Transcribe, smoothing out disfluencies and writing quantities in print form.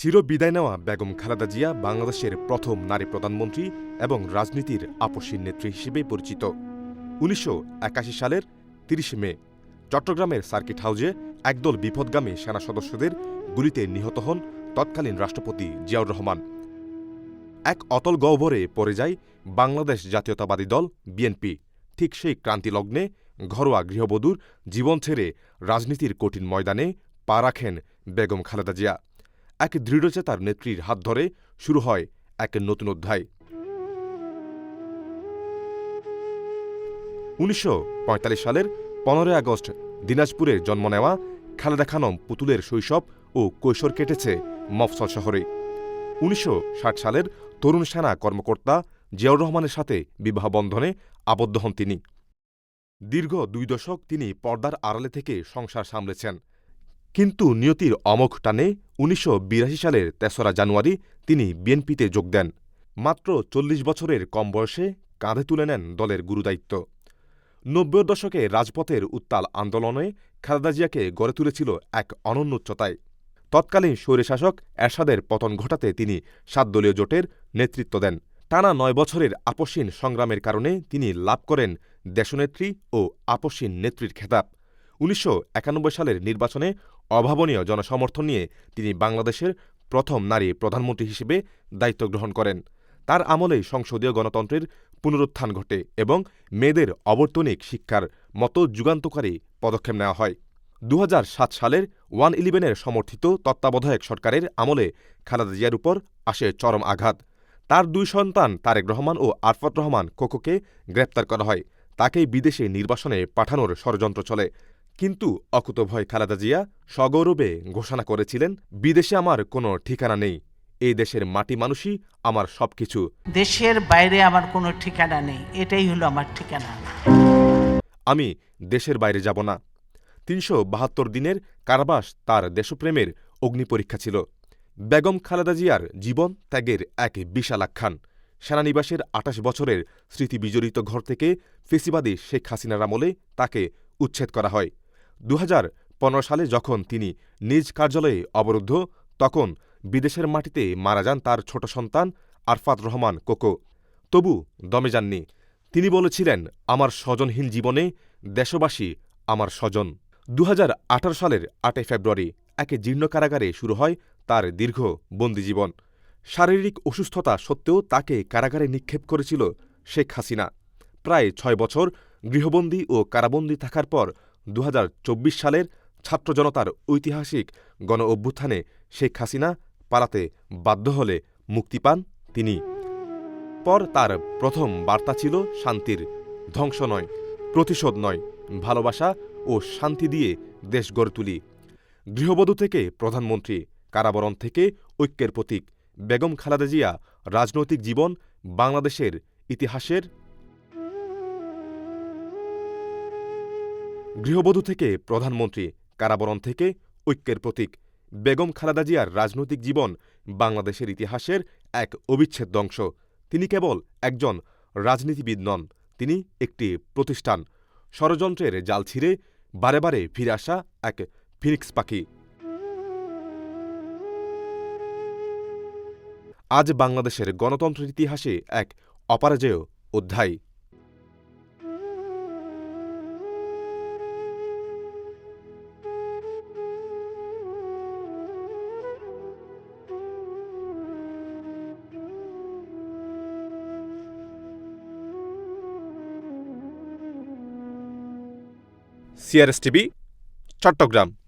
চিরবিদায় নেওয়া বেগম খালেদা জিয়া বাংলাদেশের প্রথম নারী প্রধানমন্ত্রী এবং রাজনীতির আপসীন নেত্রী হিসেবে পরিচিত। ১৯৮১ সালের ৩০ মে চট্টগ্রামের সার্কিট হাউজে একদল বিপদগামী সেনা সদস্যদের গুলিতে নিহত হন তৎকালীন রাষ্ট্রপতি জিয়াউর রহমান। এক অতল গহ্বরে পড়ে যায় বাংলাদেশ জাতীয়তাবাদী দল বিএনপি। ঠিক সেই ক্রান্তিলগ্নে ঘরোয়া গৃহবধূর জীবন ছেড়ে রাজনীতির কঠিন ময়দানে পা রাখেন বেগম খালেদা জিয়া। এক দৃঢ়চেতার নেত্রীর হাত ধরে শুরু হয় এক নতুন অধ্যায়। ১৯৪৫ সালের ১৫ আগস্ট দিনাজপুরে জন্ম নেওয়া খালেদা খানম পুতুলের শৈশব ও কৈশোর কেটেছে মফস্বল শহরে। ১৯৬০ সালের তরুণ সেনা কর্মকর্তা জিয়াউর রহমানের সাথে বিবাহ বন্ধনে আবদ্ধ হন তিনি। দীর্ঘ ২ দশক তিনি পর্দার আড়ালে থেকে সংসার সামলেছেন। কিন্তু নিয়তির অমোঘ টানে ১৯৮২ সালের ৩রা জানুয়ারি তিনি বিএনপিতে যোগ দেন। মাত্র ৪০ বছরের কম বয়সে কাঁধে তুলে নেন দলের গুরুদায়িত্ব। ৯০-এর দশকে রাজপথের উত্তাল আন্দোলনে খালেদা জিয়াকে গড়ে তুলেছিল এক অনন্য উচ্চতায়। তৎকালীন স্বৈরশাসক এরশাদের পতন ঘটাতে তিনি ৭ দলীয় জোটের নেতৃত্ব দেন। টানা ৯ বছরের আপসীন সংগ্রামের কারণে তিনি লাভ করেন দেশনেত্রী ও আপসীন নেত্রীর খেতাব। ১৯৯১ সালের নির্বাচনে অভাবনীয় জনসমর্থন নিয়ে তিনি বাংলাদেশের প্রথম নারী প্রধানমন্ত্রী হিসেবে দায়িত্ব গ্রহণ করেন। তার আমলেই সংসদীয় গণতন্ত্রের পুনরুত্থান ঘটে এবং মেয়েদের অবৈতনিক শিক্ষার মতো যুগান্তকারী পদক্ষেপ নেওয়া হয়। ২০০৭ সালের 1-11-এর সমর্থিত তত্ত্বাবধায়ক সরকারের আমলে খালেদা জিয়ার উপর আসে চরম আঘাত। তার ২ সন্তান তারেক রহমান ও আরফাত রহমান কোকোকে গ্রেপ্তার করা হয়। তাকেই বিদেশে নির্বাসনে পাঠানোর ষড়যন্ত্র চলে। কিন্তু অকুতোভয় খালেদা জিয়া সগৌরবে ঘোষণা করেছিলেন, বিদেশে আমার কোনো ঠিকানা নেই, এই দেশের মাটি মানুষই আমার সবকিছু। দেশের বাইরে আমার কোনো ঠিকানা নেই, এটাই হলো আমার ঠিকানা। আমি দেশের বাইরে যাব না। ৩৭২ দিনের কারাবাস তার দেশপ্রেমের অগ্নিপরীক্ষা ছিল। বেগম খালেদা জিয়ার জীবন ত্যাগের এক বিশাল আখ্যান। সেনানিবাসের ২৮ বছরের স্মৃতিবিজড়িত ঘর থেকে ফেসিবাদী শেখ হাসিনার আমলে তাকে উচ্ছেদ করা হয়। ২০১৫ সালে যখন তিনি নিজ কার্যালয়ে অবরুদ্ধ, তখন বিদেশের মাটিতে মারা যান তার ছোট সন্তান আরফাত রহমান কোকো। তবু দমে যাননি। তিনি বলেছিলেন, আমার স্বজনহীন জীবনে দেশবাসী আমার স্বজন। ২০১৮ সালের ৮ ফেব্রুয়ারি এক জীর্ণ কারাগারে শুরু হয় তার দীর্ঘ বন্দিজীবন। শারীরিক অসুস্থতা সত্ত্বেও তাকে কারাগারে নিক্ষেপ করেছিল শেখ হাসিনা। প্রায় ৬ বছর গৃহবন্দী ও কারাবন্দী থাকার পর ২০২৪ সালের ছাত্র জনতার ঐতিহাসিক গণ অভ্যুত্থানে শেখ হাসিনা পালাতে বাধ্য হলে মুক্তি পান তিনি। পর তার প্রথম বার্তা ছিল শান্তির, ধ্বংস নয়, প্রতিশোধ নয়, ভালোবাসা ও শান্তি দিয়ে দেশ গড়ে তুলি। গৃহবধূ থেকে প্রধানমন্ত্রী, কারাবরণ থেকে ঐক্যের প্রতীক, বেগম খালেদা জিয়া রাজনৈতিক জীবন বাংলাদেশের ইতিহাসের। গৃহবধূ থেকে প্রধানমন্ত্রী, কারাবরণ থেকে ঐক্যের প্রতীক, বেগম খালেদা জিয়ার রাজনৈতিক জীবন বাংলাদেশের ইতিহাসের এক অবিচ্ছেদ্য অংশ। তিনি কেবল একজন রাজনীতিবিদ নন, তিনি একটি প্রতিষ্ঠান, ষড়যন্ত্রের জাল ছিঁড়ে বারে বারে ফিরে আসা এক ফিনিক্স পাখি। আজ বাংলাদেশের গণতন্ত্রের ইতিহাসে এক অপরাজেয় অধ্যায়। CRS TV, Chittagong.